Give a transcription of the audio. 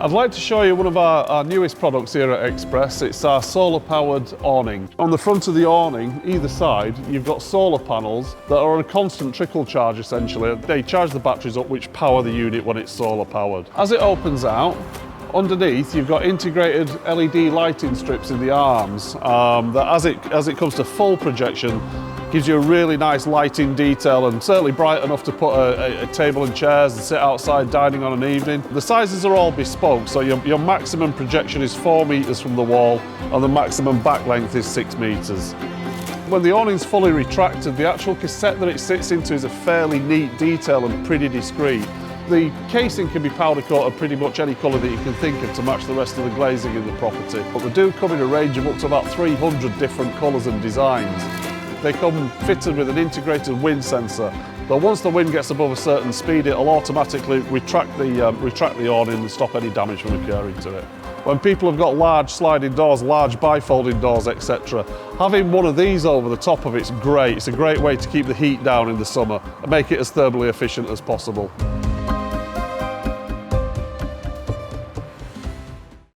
I'd like to show you one of our newest products here at Express. It's our solar-powered awning. On the front of the awning, either side, you've got solar panels that are on a constant trickle charge, essentially. They charge the batteries up, which power the unit when it's solar-powered. As it opens out, underneath, you've got integrated LED lighting strips in the arms that, as it comes to full projection, gives you a really nice lighting detail and certainly bright enough to put a table and chairs and sit outside dining on an evening. The sizes are all bespoke, so your maximum projection is 4 meters from the wall and the maximum back length is 6 meters. When the awning's fully retracted, the actual cassette that it sits into is a fairly neat detail and pretty discreet. The casing can be powder coated pretty much any colour that you can think of to match the rest of the glazing in the property. But they do come in a range of up to about 300 different colours and designs. They come fitted with an integrated wind sensor. But once the wind gets above a certain speed, it'll automatically retract the awning and stop any damage from occurring to it. When people have got large sliding doors, large bifolding doors, etc., having one of these over the top of it's great. It's a great way to keep the heat down in the summer and make it as thermally efficient as possible.